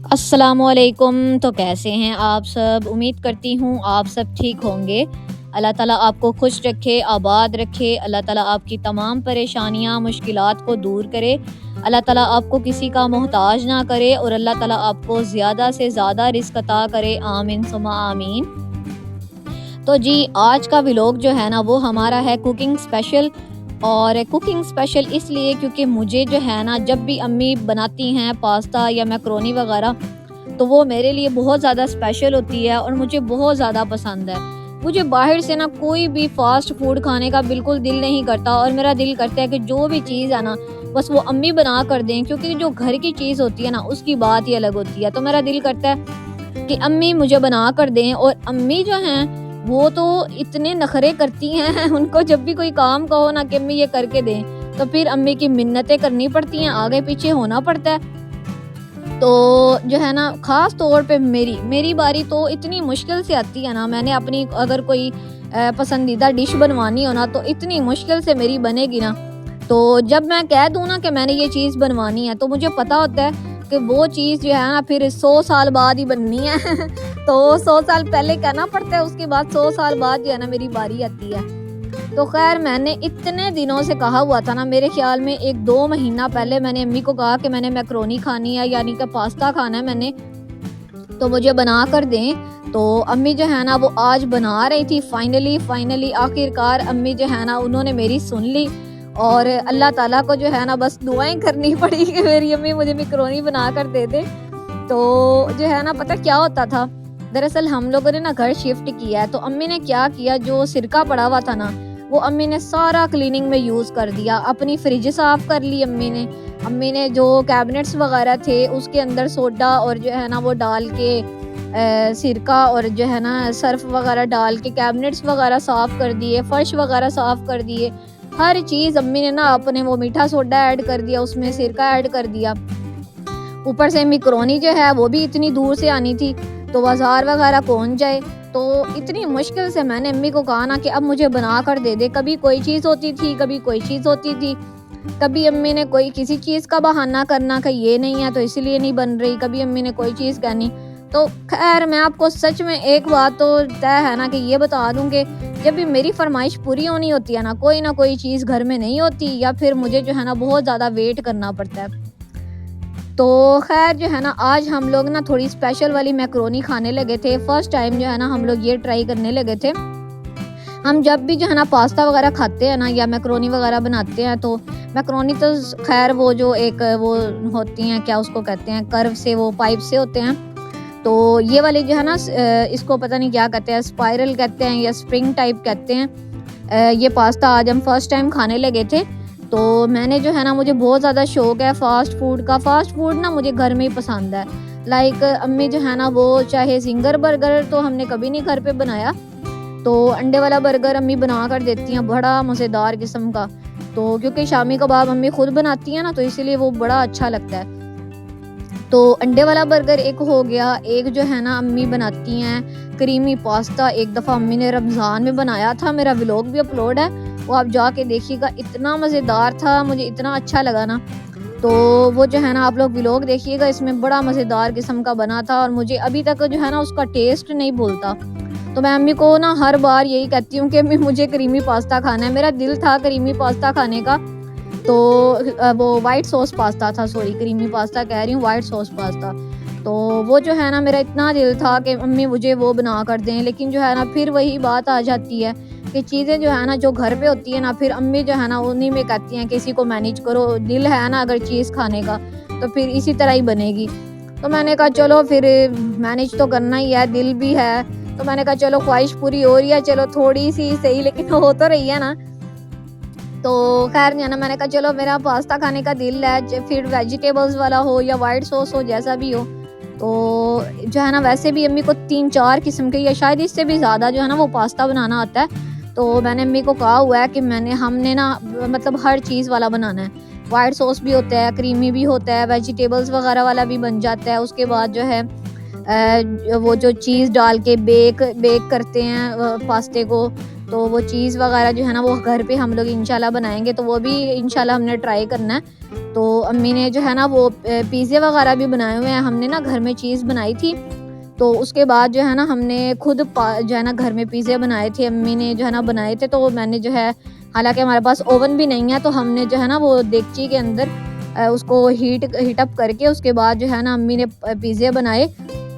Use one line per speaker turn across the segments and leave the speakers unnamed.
अस्सलामुअलैकुम। तो कैसे हैं आप सब? उम्मीद करती हूँ आप सब ठीक होंगे। अल्लाह ताला आपको खुश रखे, आबाद रखे। अल्लाह ताला आपकी तमाम परेशानियाँ, मुश्किलात को दूर करे। अल्लाह ताला आपको किसी का मोहताज ना करे और अल्लाह ताला आपको ज़्यादा से ज़्यादा रिज़्क अता करे। आमीन सुम्मा आमीन। तो जी, आज का व्लॉग जो है ना वो हमारा है कुकिंग स्पेशल। और कुकिंग स्पेशल इसलिए क्योंकि मुझे जो है ना जब भी अम्मी बनाती हैं पास्ता या मैक्रोनी वगैरह, तो वो मेरे लिए बहुत ज़्यादा स्पेशल होती है और मुझे बहुत ज़्यादा पसंद है। मुझे बाहर से ना कोई भी फास्ट फूड खाने का बिल्कुल दिल नहीं करता और मेरा दिल करता है कि जो भी चीज़ है ना बस वो अम्मी बना कर दें, क्योंकि जो घर की चीज़ होती है ना उसकी बात ही अलग होती है। तो मेरा दिल करता है कि अम्मी मुझे बना कर दें। और अम्मी जो हैं वो तो इतने नखरे करती हैं उनको जब भी कोई काम कहो ना कि अम्मी ये करके दें, तो फिर अम्मी की मिन्नतें करनी पड़ती हैं, आगे पीछे होना पड़ता है। तो जो है ना ख़ास तौर पे मेरी बारी तो इतनी मुश्किल से आती है ना। मैंने अपनी अगर कोई पसंदीदा डिश बनवानी हो ना तो इतनी मुश्किल से मेरी बनेगी ना। तो जब मैं कह दूँ ना कि मैंने ये चीज़ बनवानी है तो मुझे पता होता है कि वो चीज़ जो है ना फिर 100 साल बाद ही बननी है तो 100 साल पहले कहना पड़ता है, उसके बाद 100 साल बाद जो है ना मेरी बारी आती है। तो खैर मैंने इतने दिनों से कहा हुआ था ना, मेरे ख्याल में 1-2 महीना पहले मैंने अम्मी को कहा कि मैंने मैक्रोनी खानी है, यानी कि पास्ता खाना है मैंने, तो मुझे बना कर दें। तो अम्मी जो है ना वो आज बना रही थी। फाइनली आखिरकार अम्मी जो है ना उन्होंने मेरी सुन ली और अल्लाह ताला को जो है ना बस दुआएं करनी पड़ी कि मेरी अम्मी मुझे मैक्रोनी बना कर दे दे। तो जो है ना पता क्या होता था, दरअसल हम लोगों ने ना घर शिफ्ट किया है, तो अम्मी ने क्या किया, जो सिरका पड़ा हुआ था ना वो अम्मी ने सारा क्लीनिंग में यूज़ कर दिया। अपनी फ्रिज साफ़ कर ली अम्मी ने जो कैबिनेट्स वगैरह थे उसके अंदर सोडा और जो है ना वो डाल के सिरका और जो है ना सर्फ वगैरह डाल के कैबिनेट्स वगैरह साफ़ कर दिए, फ़र्श वगैरह साफ़ कर दिए। हर चीज़ अम्मी ने ना अपने वो मीठा सोडा ऐड कर दिया, उसमें सिरका ऐड कर दिया। ऊपर से मैक्रोनी जो है वो भी इतनी दूर से आनी थी, तो बाज़ार वगैरह कौन जाए। तो इतनी मुश्किल से मैंने अम्मी को कहा ना कि अब मुझे बना कर दे दे। कभी कोई चीज़ होती थी, कभी कोई चीज़ होती थी। कभी अम्मी ने कोई किसी चीज़ का बहाना करना कि ये नहीं है तो इसलिए नहीं बन रही, कभी अम्मी ने कोई चीज़ कहनी। तो खैर मैं आपको सच में एक बात तो तय है ना कि ये बता दूं कि जब भी मेरी फरमाइश पूरी होनी होती है ना कोई चीज़ घर में नहीं होती, या फिर मुझे जो है ना बहुत ज़्यादा वेट करना पड़ता है। तो खैर जो है ना आज हम लोग ना थोड़ी स्पेशल वाली मैक्रोनी खाने लगे थे। फर्स्ट टाइम जो है ना हम लोग ये ट्राई करने लगे थे। हम जब भी जो है ना पास्ता वगैरह खाते हैं ना या मैक्रोनी वगैरह बनाते हैं, तो मैक्रोनी तो खैर वो जो एक वो होती हैं, क्या उसको कहते हैं, कर्व से, वो पाइप से होते हैं। तो ये वाली जो है ना इसको पता नहीं क्या कहते हैं, स्पाइरल कहते हैं या स्प्रिंग टाइप कहते हैं। ये पास्ता आज हम फर्स्ट टाइम खाने लगे थे। तो मैंने जो है ना मुझे बहुत ज़्यादा शौक़ है फ़ास्ट फूड का। फ़ास्ट फूड ना मुझे घर में ही पसंद है। लाइक अम्मी जो है ना वो चाहे ज़िंगर बर्गर तो हमने कभी नहीं घर पे बनाया, तो अंडे वाला बर्गर अम्मी बना कर देती हैं, बड़ा मज़ेदार किस्म का। तो क्योंकि शामी कबाब अम्मी ख़ुद बनाती हैं ना, तो इसीलिए वो बड़ा अच्छा लगता है। तो अंडे वाला बर्गर एक हो गया। एक जो है ना अम्मी बनाती हैं क्रीमी पास्ता। एक दफ़ा अम्मी ने रमज़ान में बनाया था, मेरा व्लॉग भी अपलोड है, वो आप जाके देखिएगा। इतना मज़ेदार था, मुझे इतना अच्छा लगा ना। तो वो जो है ना आप लोग व्लॉग देखिएगा, इसमें बड़ा मज़ेदार किस्म का बना था और मुझे अभी तक जो है ना उसका टेस्ट नहीं भूलता। तो मैं अम्मी को ना हर बार यही कहती हूँ कि अम्मी मुझे क्रीमी पास्ता खाना है। मेरा दिल था क्रीमी पास्ता खाने का। तो वो वाइट सॉस पास्ता था, सॉरी क्रीमी पास्ता कह रही हूँ, वाइट सॉस पास्ता। तो वो जो है ना मेरा इतना दिल था कि अम्मी मुझे वो बना कर दें, लेकिन जो है ना फिर वही बात आ जाती है कि चीज़ें जो है ना जो घर पे होती है ना, फिर अम्मी जो है ना उन्हीं में कहती हैं कि इसी को मैनेज करो। दिल है ना अगर चीज़ खाने का तो फिर इसी तरह ही बनेगी। तो मैंने कहा चलो फिर मैनेज तो करना ही है, दिल भी है। तो मैंने कहा चलो ख्वाहिश पूरी हो रही है, चलो थोड़ी सी सही लेकिन हो तो रही है ना। तो खैर जो है ना मैंने कहा चलो मेरा पास्ता खाने का दिल है, फिर वेजिटेबल्स वाला हो या वाइट सॉस हो, जैसा भी हो। तो जो है ना वैसे भी अम्मी को 3-4 किस्म के या शायद इससे भी ज़्यादा जो है ना वो पास्ता बनाना आता है। तो मैंने अम्मी को कहा हुआ है कि हमने ना मतलब हर चीज़ वाला बनाना है। वाइट सॉस भी होता है, क्रीमी भी होता है, वेजिटेबल्स वगैरह वाला भी बन जाता है। उसके बाद जो है वो जो चीज़ डाल के बेक करते हैं पास्ते को, तो वो चीज़ वगैरह जो है ना वो घर पे हम लोग इंशाल्लाह बनाएंगे, तो वो भी इंशाल्लाह हमने ट्राई करना है। तो अम्मी ने जो है ना वो पिज़्ज़े वगैरह भी बनाए हुए हैं। हमने ना घर में चीज़ बनाई थी, तो उसके बाद जो है ना हमने खुद जो है ना घर में पिज़्ज़े बनाए थे। अम्मी ने जो है ना बनाए थे, तो मैंने जो है, हालांकि हमारे पास ओवन भी नहीं है, तो हमने जो है ना वो देगची के अंदर उसको हीट अप करके उसके बाद जो है ना अम्मी ने पिज़्ज़े बनाए।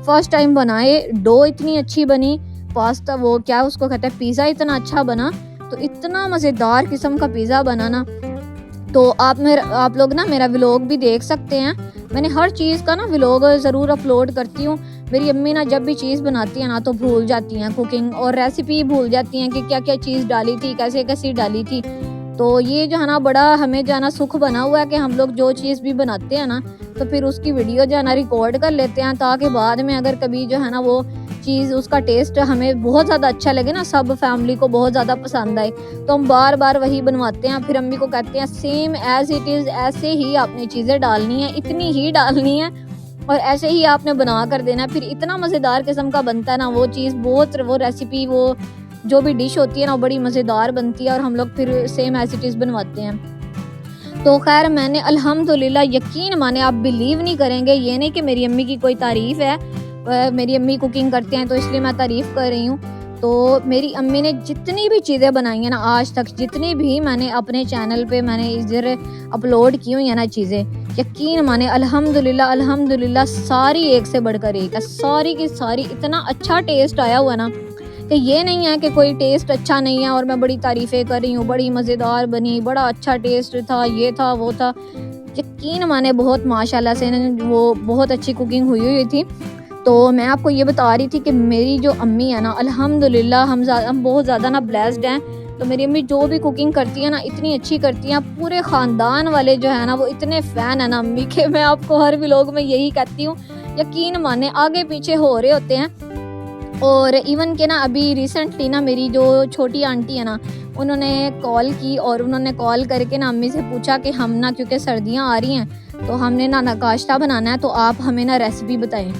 फर्स्ट टाइम बनाए, डो इतनी अच्छी बनी, पास्ता वो क्या उसको कहते हैं, पिज़्ज़ा इतना अच्छा बना, तो इतना मज़ेदार किस्म का पिज़्ज़ा बना ना। तो आप लोग ना मेरा व्लॉग भी देख सकते हैं। मैंने हर चीज़ का ना व्लॉग ज़रूर अपलोड करती हूँ। मेरी अम्मी ना जब भी चीज़ बनाती है ना तो भूल जाती हैं कुकिंग और रेसिपी भूल जाती हैं कि क्या क्या चीज़ डाली थी, कैसे कैसी डाली थी। तो ये जो है ना बड़ा हमें जो है ना सुख बना हुआ है कि हम लोग जो चीज़ भी बनाते हैं ना तो फिर उसकी वीडियो जो है ना रिकॉर्ड कर लेते हैं, ताकि बाद में अगर कभी जो है ना वो चीज़ उसका टेस्ट हमें बहुत ज़्यादा अच्छा लगे ना, सब फैमिली को बहुत ज़्यादा पसंद आए, तो हम बार बार वही बनवाते हैं। फिर अम्मी को कहते हैं सेम एज़ इट इज़ ऐसे ही आपने चीज़ें डालनी है, इतनी ही डालनी है और ऐसे ही आपने बना कर देना है। फिर इतना मज़ेदार किस्म का बनता है ना वो चीज़, बहुत वो रेसिपी, वो जो भी डिश होती है ना वो बड़ी मज़ेदार बनती है और हम लोग फिर सेम एज़ इट इज़ बनवाते हैं। तो खैर मैंने अल्हम्दुलिल्लाह, यकीन माने आप बिलीव नहीं करेंगे, ये नहीं कि मेरी अम्मी की कोई तारीफ़ है, मेरी अम्मी कुकिंग करते हैं तो इसलिए मैं तारीफ़ कर रही हूँ। तो मेरी अम्मी ने जितनी भी चीज़ें बनाई हैं ना आज तक, जितनी भी मैंने अपने चैनल पे मैंने इधर अपलोड की हुई हैं ना चीज़ें, यकीन माने अल्हम्दुलिल्लाह अल्हम्दुलिल्लाह सारी एक से बढ़कर एक है, सारी की सारी इतना अच्छा टेस्ट आया हुआ ना कि ये नहीं है कि कोई टेस्ट अच्छा नहीं है और मैं बड़ी तारीफ़ें कर रही हूँ, बड़ी मज़ेदार बनी, बड़ा अच्छा टेस्ट था, ये था वो था। यकीन माने बहुत माशाल्लाह से वो बहुत अच्छी कुकिंग हुई हुई थी। तो मैं आपको ये बता रही थी कि मेरी जो अम्मी है ना अल्हम्दुलिल्लाह हम बहुत ज़्यादा ना ब्लेस्ड हैं। तो मेरी अम्मी जो भी कुकिंग करती है ना इतनी अच्छी करती हैं, पूरे ख़ानदान वाले जो है ना वो इतने फ़ैन है ना अम्मी के, मैं आपको हर व्लॉग में यही कहती हूँ। यकीन माने आगे पीछे हो रहे होते हैं। और इवन के ना अभी रिसेंटली ना मेरी जो छोटी आंटी है ना उन्होंने कॉल की और उन्होंने कॉल करके ना अम्मी से पूछा कि हम ना, क्योंकि सर्दियाँ आ रही हैं तो हमने ना नाश्ता बनाना है, तो आप हमें ना रेसिपी बताएं।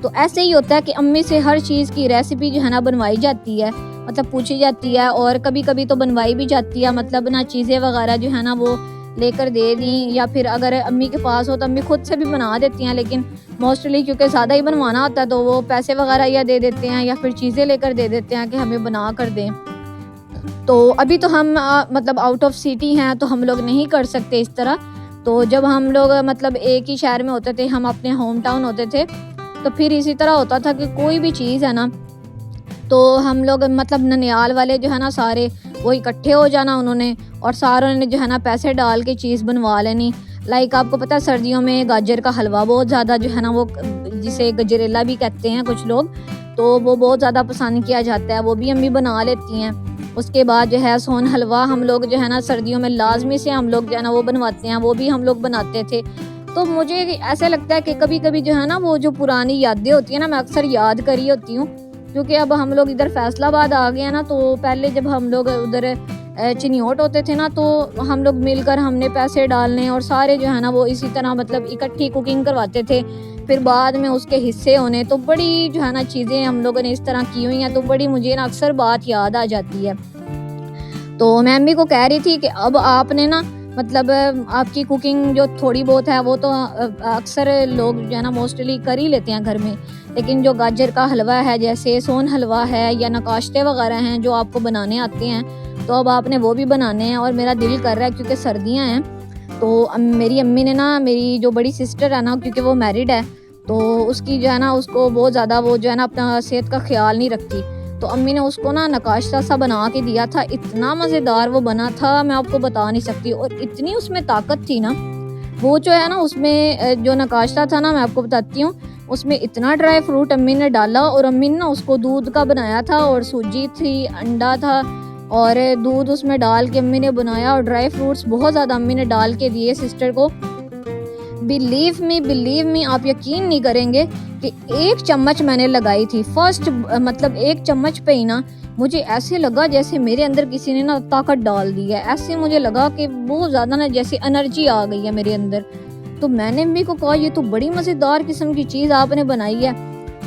तो ऐसे ही होता है कि अम्मी से हर चीज़ की रेसिपी जो है ना बनवाई जाती है, मतलब पूछी जाती है और कभी कभी तो बनवाई भी जाती है, मतलब ना चीज़ें वगैरह जो है ना वो लेकर दे दी, या फिर अगर अम्मी के पास हो तो अम्मी खुद से भी बना देती हैं, लेकिन मोस्टली क्योंकि ज़्यादा ही बनवाना होता है तो वो पैसे वगैरह या दे देते हैं या फिर चीज़ें लेकर दे देते हैं कि हमें बना कर दें। तो अभी तो हम मतलब आउट ऑफ सिटी हैं तो हम लोग नहीं कर सकते इस तरह। तो जब हम लोग मतलब एक ही शहर में होते थे, हम अपने होम टाउन होते थे, तो फिर इसी तरह होता था कि कोई भी चीज़ है ना तो हम लोग मतलब ननियाल वाले जो है ना सारे वो इकट्ठे हो जाना उन्होंने, और सारों ने जो है ना पैसे डाल के चीज़ बनवा लेनी। लाइक आपको पता है सर्दियों में गाजर का हलवा बहुत ज़्यादा जो है ना वो, जिसे गजरेला भी कहते हैं कुछ लोग, तो वो बहुत ज़्यादा पसंद किया जाता है, वो भी अम्मी बना लेती हैं। उसके बाद जो है सोन हलवा हम लोग जो है ना सर्दियों में लाजमी से हम लोग जो है ना वो बनवाते हैं, वो भी हम लोग बनाते थे। तो मुझे ऐसा लगता है कि कभी कभी जो है ना वो जो पुरानी यादें होती हैं ना मैं अक्सर याद करी होती हूँ, क्योंकि अब हम लोग इधर फैसलाबाद आ गए हैं ना, तो पहले जब हम लोग उधर चिन्योट होते थे ना तो हम लोग मिलकर हमने पैसे डालने और सारे जो है ना वो इसी तरह मतलब इकट्ठी कुकिंग करवाते थे, फिर बाद में उसके हिस्से होने। तो बड़ी जो है ना चीज़ें हम लोगों ने इस तरह की हुई हैं, तो बड़ी मुझे ना अक्सर बात याद आ जाती है। तो मैं अम्मी को कह रही थी कि अब आपने ना मतलब आपकी कुकिंग जो थोड़ी बहुत है वो तो अक्सर लोग जो है ना मोस्टली कर ही लेते हैं घर में, लेकिन जो गाजर का हलवा है, जैसे सोन हलवा है या नकाश्ते वगैरह हैं जो आपको बनाने आते हैं, तो अब आपने वो भी बनाने हैं। और मेरा दिल कर रहा है क्योंकि सर्दियाँ हैं, तो मेरी अम्मी ने ना, मेरी जो बड़ी सिस्टर है ना, क्योंकि वो मैरिड है तो उसकी जो है ना उसको बहुत ज़्यादा वो जो है ना अपना सेहत का ख्याल नहीं रखती, तो अम्मी ने उसको ना नकाश्ता सा बना के दिया था। इतना मज़ेदार वो बना था, मैं आपको बता नहीं सकती, और इतनी उसमें ताकत थी ना, वो जो है ना उसमें जो नकाश्ता था ना मैं आपको बताती हूँ, उसमें इतना ड्राई फ्रूट अम्मी ने डाला, और अम्मी ने ना उसको दूध का बनाया था और सूजी थी, अंडा था और दूध उसमें डाल के अम्मी ने बनाया, और ड्राई फ्रूट्स बहुत ज़्यादा अम्मी ने डाल के दिए सिस्टर को। बिलीव मी आप यकीन नहीं करेंगे कि एक चम्मच मैंने लगाई थी फर्स्ट, मतलब एक चम्मच पे ही ना मुझे ऐसे लगा जैसे मेरे अंदर किसी ने ना ताकत डाल दी है, ऐसे मुझे लगा कि बहुत ज़्यादा ना जैसे एनर्जी आ गई है मेरे अंदर। तो मैंने अम्मी को कहा ये तो बड़ी मज़ेदार किस्म की चीज़ आपने बनाई है।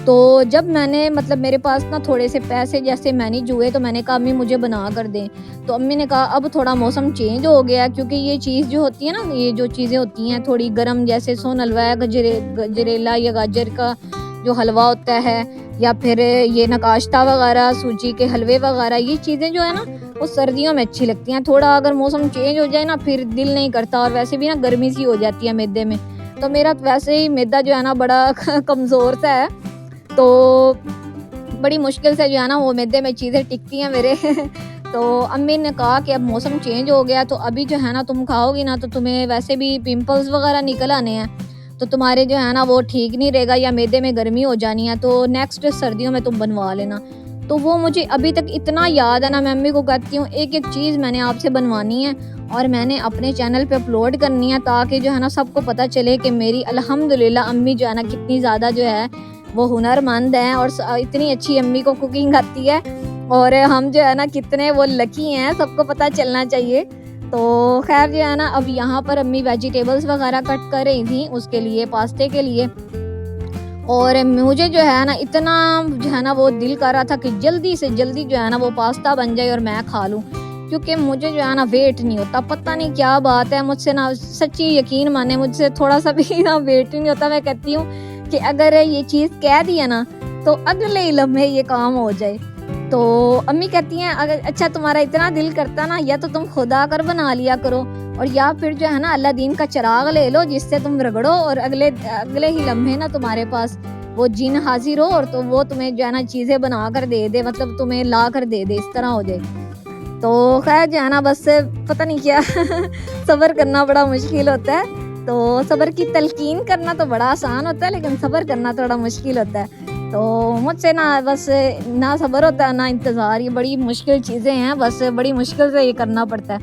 तो जब मैंने मतलब मेरे पास ना थोड़े से पैसे जैसे मैनेज हुए तो मैंने कहा अम्मी मुझे बना कर दें। तो अम्मी ने कहा अब थोड़ा मौसम चेंज हो गया, क्योंकि ये चीज़ जो होती है ना, ये जो चीज़ें होती हैं थोड़ी गर्म, जैसे सोन हलवा है, गजरेला या गाजर का जो हलवा होता है, या फिर ये नकाश्ता वगैरह, सूजी के हलवे वगैरह, ये चीज़ें जो है ना वो सर्दियों में अच्छी लगती हैं। थोड़ा अगर मौसम चेंज हो जाए ना फिर दिल नहीं करता, और वैसे भी ना गर्मी सी हो जाती है मैदे में। तो मेरा वैसे ही मैदा जो है ना बड़ा कमज़ोर सा है, तो बड़ी मुश्किल से जो है ना वो मैदे में चीज़ें टिकती हैं मेरे। तो अम्मी ने कहा कि अब मौसम चेंज हो गया, तो अभी जो है ना तुम खाओगी ना तो तुम्हें वैसे भी पिंपल्स वगैरह निकल आने हैं, तो तुम्हारे जो है ना वो ठीक नहीं रहेगा, या मैदे में गर्मी हो जानी है, तो नेक्स्ट सर्दियों में तुम बनवा लेना। तो वो मुझे अभी तक इतना याद है ना, मैं अम्मी को कहती हूँ एक एक चीज़ मैंने आपसे बनवानी है और मैंने अपने चैनल पे अपलोड करनी है, ताकि जो है ना सबको पता चले कि मेरी अल्हम्दुलिल्लाह अम्मी जो है ना कितनी ज़्यादा जो है वो हुनरमंद हैं, और इतनी अच्छी अम्मी को कुकिंग आती है, और हम जो है ना कितने वो लकी हैं, सबको पता चलना चाहिए। तो खैर जो है ना अब यहाँ पर अम्मी वेजिटेबल्स वगैरह कट कर रही थी उसके लिए, पास्ते के लिए, और मुझे जो है ना इतना जो है ना वो दिल कर रहा था कि जल्दी से जल्दी जो है ना वो पास्ता बन जाए और मैं खा लूँ, क्योंकि मुझे जो है ना वेट नहीं होता, पता नहीं क्या बात है मुझसे ना, सच्ची यकीन माने मुझसे थोड़ा सा भी ना वेट नहीं होता। मैं कहती हूँ कि अगर ये चीज़ कह दिया ना तो अगले ही लम्हे ये काम हो जाए। तो अम्मी कहती हैं अगर अच्छा तुम्हारा इतना दिल करता ना, या तो तुम खुद आकर बना लिया करो, और या फिर जो है ना अल्लाह दीन का चिराग ले लो जिससे तुम रगड़ो, और अगले अगले ही लम्हे ना तुम्हारे पास वो जिन हाजिर हो, और तो वो तुम्हें जो है ना चीज़ें बना कर दे दे, मतलब तुम्हें ला कर दे दे, इस तरह हो जाए। तो खैर जो है ना बस पता नहीं क्या सब्र करना बड़ा मुश्किल होता है। तो सब्र की तलकीन करना तो बड़ा आसान होता है, लेकिन सब्र करना थोड़ा मुश्किल होता है। तो मुझसे ना बस ना सब्र होता है ना इंतज़ार, ये बड़ी मुश्किल चीज़ें हैं, बस बड़ी मुश्किल से ये करना पड़ता है।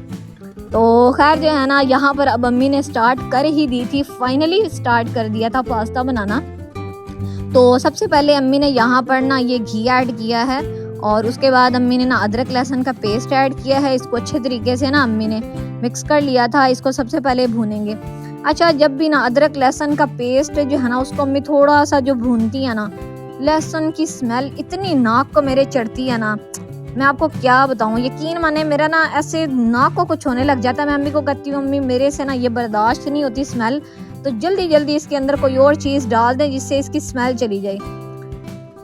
तो खैर जो है ना यहाँ पर अब अम्मी ने स्टार्ट कर ही दी थी, फाइनली स्टार्ट कर दिया था पास्ता बनाना। तो सबसे पहले अम्मी ने यहाँ पर ना ये घी ऐड किया है, और उसके बाद अम्मी ने ना अदरक लहसुन का पेस्ट ऐड किया है। इसको अच्छे तरीके से ना अम्मी ने मिक्स कर लिया था। इसको सबसे पहले भूनेंगे। अच्छा, जब भी ना अदरक लहसुन का पेस्ट जो है ना उसको अम्मी थोड़ा सा जो भूनती है ना, लहसुन की स्मेल इतनी नाक को मेरे चढ़ती है ना, मैं आपको क्या बताऊं, यकीन माने मेरा ना ऐसे नाक को कुछ होने लग जाता है। मैं अम्मी को कहती हूँ अम्मी मेरे से ना ये बर्दाश्त नहीं होती स्मेल, तो जल्दी जल्दी इसके अंदर कोई और चीज़ डाल दें जिससे इसकी स्मेल चली जाए।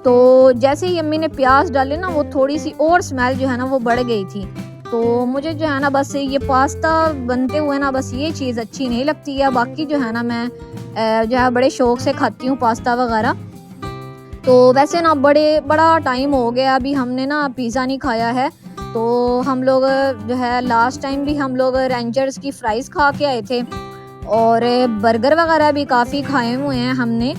तो जैसे ही अम्मी ने प्याज डाले ना, वो थोड़ी सी और स्मेल जो है ना वो बढ़ गई थी। तो मुझे जो है ना बस ये पास्ता बनते हुए ना बस ये चीज़ अच्छी नहीं लगती है। बाकी जो है ना मैं जो है बड़े शौक़ से खाती हूँ पास्ता वगैरह। तो वैसे ना बड़ा टाइम हो गया अभी हमने ना पिज़्ज़ा नहीं खाया है। तो हम लोग जो है लास्ट टाइम भी हम लोग रेंजर्स की फ्राइज़ खा के आए थे, और बर्गर वगैरह भी काफ़ी खाए हुए हैं हमने।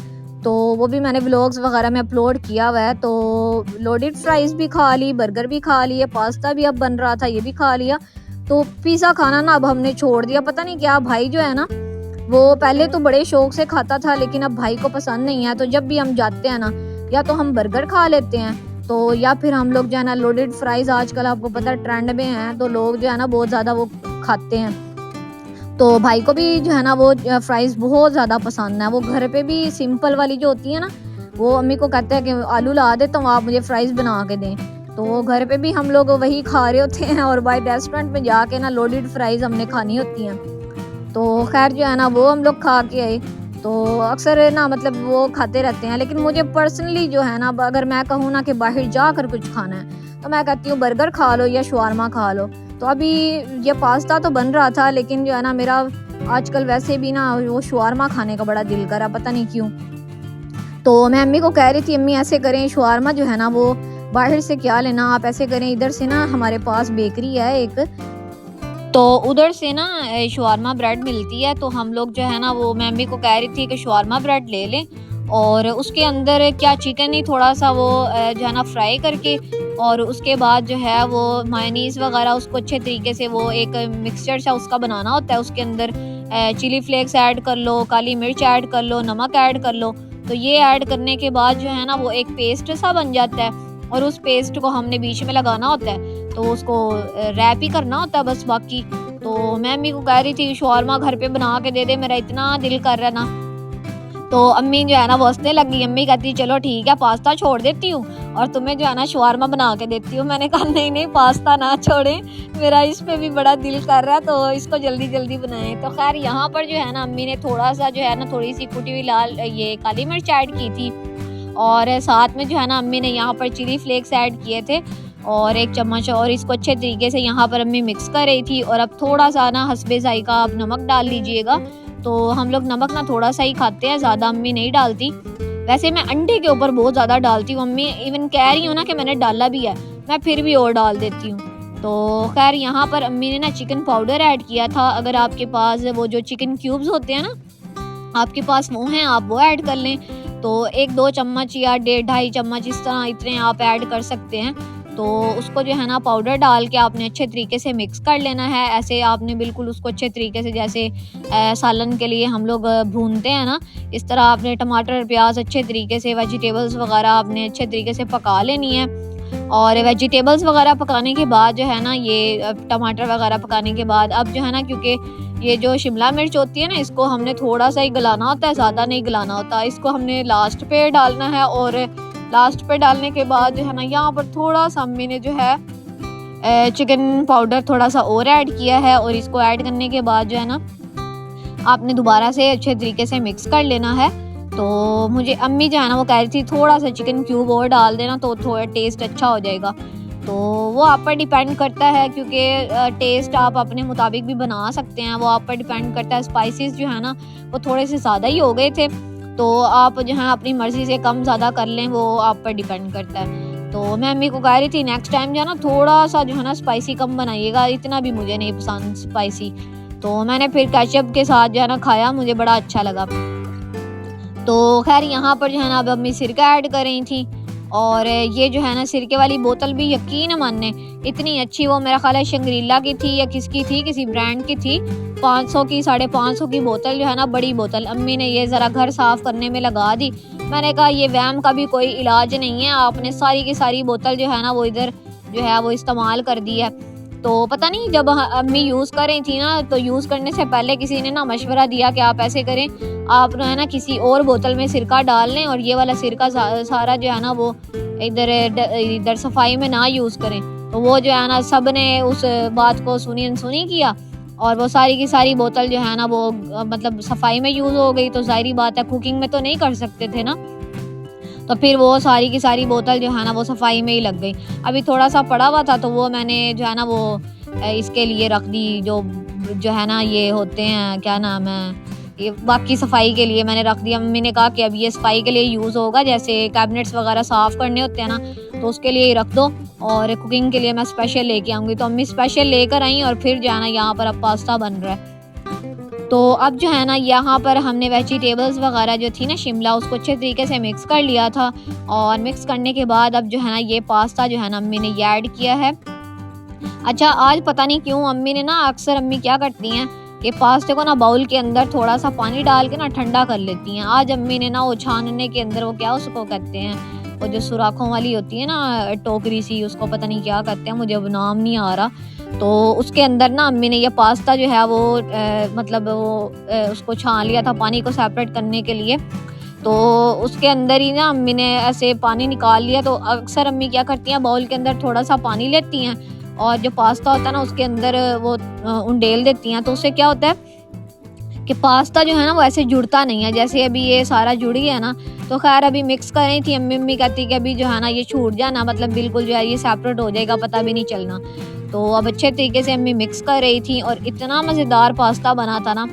तो वो भी मैंने व्लॉग्स वगैरह में अपलोड किया हुआ है। तो लोडेड फ्राइज़ भी खा ली, बर्गर भी खा लिए, पास्ता भी अब बन रहा था ये भी खा लिया। तो पिज़्ज़ा खाना ना अब हमने छोड़ दिया। पता नहीं क्या, भाई जो है ना वो पहले तो बड़े शौक़ से खाता था, लेकिन अब भाई को पसंद नहीं है। तो जब भी हम जाते हैं ना, या तो हम बर्गर खा लेते हैं, तो या फिर हम लोग जो है ना लोडेड फ्राइज़ आजकल आपको पता है ट्रेंड में हैं, तो लोग जो है ना बहुत ज़्यादा वो खाते हैं। तो भाई को भी जो है ना वो फ्राइज़ बहुत ज़्यादा पसंद है। वो घर पे भी सिंपल वाली जो होती है ना, वो अम्मी को कहते हैं कि आलू ला देता हूँ, आप मुझे फ्राइज़ बना के दें। तो घर पे भी हम लोग वही खा रहे होते हैं, और बाहर रेस्टोरेंट में जाके ना लोडेड फ्राइज़ हमने खानी होती हैं। तो खैर जो है ना वो हम लोग खा के आए। तो अक्सर ना मतलब वो खाते रहते हैं, लेकिन मुझे पर्सनली जो है ना अगर मैं कहूँ ना कि बाहर जाकर कुछ खाना है, तो मैं कहती हूँ बर्गर खा लो या शवारमा खा लो। तो अभी ये पास्ता तो बन रहा था, लेकिन जो है ना मेरा आजकल वैसे भी ना वो शवारमा खाने का बड़ा दिल करा, पता नहीं क्यों। तो मैं अम्मी को कह रही थी अम्मी ऐसे करें, शवारमा जो है ना वो बाहर से क्या लेना, आप ऐसे करें इधर से ना हमारे पास बेकरी है एक, तो उधर से ना शवारमा ब्रेड मिलती है। तो हम लोग जो है ना वो मैं अम्मी को कह रही थी कि शवारमा ब्रेड ले लें, और उसके अंदर क्या चिकन ही थोड़ा सा वो जो है ना फ्राई करके, और उसके बाद जो है वो मायोनीज़ वगैरह उसको अच्छे तरीके से वो एक मिक्सचर सा उसका बनाना होता है। उसके अंदर चिली फ्लेक्स ऐड कर लो, काली मिर्च ऐड कर लो, नमक ऐड कर लो। तो ये ऐड करने के बाद जो है ना वो एक पेस्ट सा बन जाता है, और उस पेस्ट को हमने बीच में लगाना होता है। तो उसको रैप ही करना होता है बस बाकी। तो मैं अम्मी को कह रही थी शवारमा घर पे बना के दे दे, मेरा इतना दिल कर रहा है ना। तो अम्मी जो है ना वो हंसने लगी। अम्मी कहती चलो ठीक है पास्ता छोड़ देती हूँ और तुम्हें जो है ना शवारमा बना के देती हूँ। मैंने कहा नहीं नहीं पास्ता ना छोड़ें, मेरा इस पे भी बड़ा दिल कर रहा है तो इसको जल्दी जल्दी बनाएं। तो खैर यहाँ पर जो है ना अम्मी ने थोड़ा सा जो है ना थोड़ी सी कुटी हुई लाल ये काली मिर्च ऐड की थी और साथ में जो है ना अम्मी ने यहाँ पर चिली फ्लेक्स ऐड किए थे और 1 चम्मच, और इसको अच्छे तरीके से यहाँ पर अम्मी मिक्स कर रही थी। और अब थोड़ा सा ना हस्बे जायका आप नमक डाल लीजिएगा। तो हम लोग नमक ना थोड़ा सा ही खाते हैं, ज़्यादा अम्मी नहीं डालती। वैसे मैं अंडे के ऊपर बहुत ज़्यादा डालती हूँ, अम्मी इवन कह रही हूँ ना कि मैंने डाला भी है, मैं फिर भी और डाल देती हूँ। तो खैर यहाँ पर अम्मी ने ना चिकन पाउडर ऐड किया था। अगर आपके पास वो जो चिकन क्यूब्स होते हैं ना आपके पास वो हैं आप वो ऐड कर लें। तो 1-2 चम्मच या 1.5-2.5 चम्मच इस तरह इतने आप ऐड कर सकते हैं। तो उसको जो है ना पाउडर डाल के आपने अच्छे तरीके से मिक्स कर लेना है। ऐसे आपने बिल्कुल उसको अच्छे तरीके से जैसे सालन के लिए हम लोग भूनते हैं ना, इस तरह आपने टमाटर प्याज अच्छे तरीके से वेजिटेबल्स वगैरह आपने अच्छे तरीके से पका लेनी है। और वेजिटेबल्स वगैरह पकाने के बाद जो है ना ये टमाटर वगैरह पकाने के बाद अब जो है ना क्योंकि ये जो शिमला मिर्च होती है ना इसको हमने थोड़ा सा ही गलाना होता है, ज़्यादा नहीं गलाना होता। इसको हमने लास्ट पे डालना है और लास्ट पे डालने के बाद जो है ना यहाँ पर थोड़ा सा अम्मी ने जो है चिकन पाउडर थोड़ा सा और ऐड किया है। और इसको ऐड करने के बाद जो है ना आपने दोबारा से अच्छे तरीके से मिक्स कर लेना है। तो मुझे अम्मी जो है ना वो कह रही थी थोड़ा सा चिकन क्यूब और डाल देना तो थोड़ा टेस्ट अच्छा हो जाएगा। तो वो आप पर डिपेंड करता है क्योंकि टेस्ट आप अपने मुताबिक भी बना सकते हैं, वो आप पर डिपेंड करता है। स्पाइसेस जो है ना वो थोड़े से ज़्यादा ही हो गए थे, तो आप जो है अपनी मर्ज़ी से कम ज़्यादा कर लें, वो आप पर डिपेंड करता है। तो मैं अम्मी को कह रही थी नेक्स्ट टाइम जो है ना थोड़ा सा जो है ना स्पाइसी कम बनाइएगा, इतना भी मुझे नहीं पसंद स्पाइसी। तो मैंने फिर केचप के साथ जो है ना खाया, मुझे बड़ा अच्छा लगा। तो खैर यहाँ पर जो है ना अब अम्मी सिरका ऐड कर रही थी और ये जो है ना सिरके वाली बोतल भी यकीन मानने इतनी अच्छी, वो मेरा ख्याल है शंग्रीला की थी या किसकी थी, किसी ब्रांड की थी। 500 की 550 की बोतल जो है ना बड़ी बोतल, अम्मी ने ये ज़रा घर साफ़ करने में लगा दी। मैंने कहा ये वहम का भी कोई इलाज नहीं है, आपने सारी की सारी बोतल जो है ना वो इधर जो है वो इस्तेमाल कर दी है। तो पता नहीं जब अम्मी यूज़ कर रही थी ना तो यूज़ करने से पहले किसी ने ना मशवरा दिया कि आप ऐसे करें, आप है ना किसी और बोतल में सिरका डाल लें और ये वाला सिरका सारा जो है ना वो इधर सफाई में ना यूज़ करें। तो वो जो है ना सब ने उस बात को सुनी अनसुनी किया और वो सारी की सारी बोतल जो है ना वो मतलब सफाई में यूज़ हो गई। तो जाहिर बात है कुकिंग में तो नहीं कर सकते थे ना, तो फिर वो सारी की सारी बोतल जो है ना वो सफाई में ही लग गई। अभी थोड़ा सा पड़ा हुआ था तो वो मैंने जो है ना वो इसके लिए रख दी, जो है ना ये होते हैं क्या नाम है, ये बाकी सफाई के लिए मैंने रख दिया। मम्मी ने कहा कि अब ये सफाई के लिए यूज़ होगा, जैसे कैबिनेट्स वगैरह साफ़ करने होते हैं ना तो उसके लिए ही रख दो और कुकिंग के लिए मैं स्पेशल लेके आऊँगी। तो अम्मी स्पेशल लेकर आई और फिर जो है ना यहाँ पर अब पास्ता बन रहा है। तो अब जो है ना यहाँ पर हमने वेजिटेबल्स वगैरह जो थी ना शिमला उसको अच्छे तरीके से मिक्स कर लिया था और मिक्स करने के बाद अब जो है ना ये पास्ता जो है ना अम्मी ने ये ऐड किया है। अच्छा आज पता नहीं क्यों अम्मी ने ना अक्सर अम्मी क्या करती हैं कि पास्ते को ना बाउल के अंदर थोड़ा सा पानी डाल के ना ठंडा कर लेती हैं। आज अम्मी ने ना वो छानने के अंदर वो क्या उसको कहते हैं, वो जो सुराखों वाली होती है ना टोकरी सी, उसको पता नहीं क्या कहते हैं, मुझे अब नाम नहीं आ रहा। तो उसके अंदर ना अम्मी ने ये पास्ता जो है वो मतलब वो उसको छान लिया था पानी को सेपरेट करने के लिए। तो उसके अंदर ही ना अम्मी ने ऐसे पानी निकाल लिया। तो अक्सर अम्मी क्या करती हैं बाउल के अंदर थोड़ा सा पानी लेती हैं और जो पास्ता होता है ना उसके अंदर वो उंडेल देती हैं। तो उससे क्या होता है कि पास्ता जो है ना वो ऐसे जुड़ता नहीं है, जैसे अभी ये सारा जुड़ गया ना। तो खैर अभी मिक्स कर रही थी अम्मी कहती कि अभी जो है ना ये छूट जाना, मतलब बिल्कुल जो है ये सेपरेट हो जाएगा, पता भी नहीं चलना। तो अब अच्छे तरीके से अम्मी मिक्स कर रही थी और इतना मज़ेदार पास्ता बना था ना।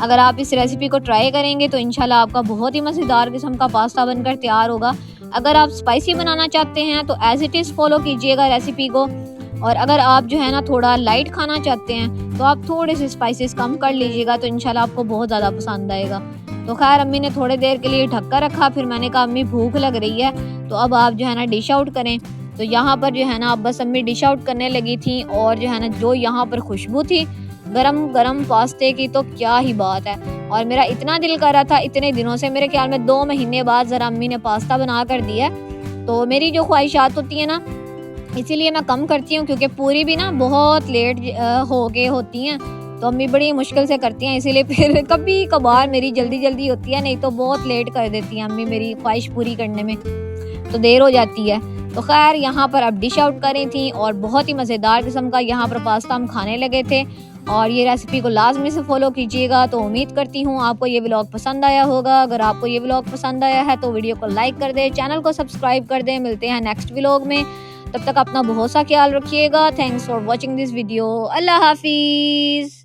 अगर आप इस रेसिपी को ट्राई करेंगे तो इंशाल्लाह आपका बहुत ही मज़ेदार किस्म का पास्ता बनकर तैयार होगा। अगर आप स्पाइसी बनाना चाहते हैं तो एज़ इट इज़ फॉलो कीजिएगा रेसिपी को, और अगर आप जो है ना थोड़ा लाइट खाना चाहते हैं तो आप थोड़े से स्पाइसेस कम कर लीजिएगा, तो इंशाल्लाह आपको बहुत ज़्यादा पसंद आएगा। तो खैर अम्मी ने थोड़ी देर के लिए ढक कर रखा, फिर मैंने कहा अम्मी भूख लग रही है तो अब आप जो है ना डिश आउट करें। तो यहाँ पर जो है ना अब बस अम्मी डिश आउट करने लगी थी और जो है ना जो यहाँ पर खुशबू थी गरम गरम पास्ते की तो क्या ही बात है। और मेरा इतना दिल कर रहा था इतने दिनों से, मेरे ख्याल में 2 महीने बाद ज़रा अम्मी ने पास्ता बना कर दिया। तो मेरी जो ख्वाहिशात होती है ना इसीलिए मैं कम करती हूँ, क्योंकि पूरी भी ना बहुत लेट हो के होती हैं। तो अम्मी बड़ी मुश्किल से करती हैं, इसीलिए फिर कभी कभार मेरी जल्दी जल्दी होती है, नहीं तो बहुत लेट कर देती हैं अम्मी मेरी ख्वाहिश पूरी करने में, तो देर हो जाती है। तो खैर यहाँ पर अब डिश आउट करी थी और बहुत ही मज़ेदार किस्म का यहाँ पर पास्ता हम खाने लगे थे। और ये रेसिपी को लाजमी से फॉलो कीजिएगा। तो उम्मीद करती हूँ आपको ये व्लॉग पसंद आया होगा। अगर आपको ये व्लॉग पसंद आया है तो वीडियो को लाइक कर दें, चैनल को सब्सक्राइब कर दें। मिलते हैं नेक्स्ट व्लॉग में, तब तक अपना बहुत सा ख्याल रखिएगा। Thanks for watching this video. Allah हाफिज़।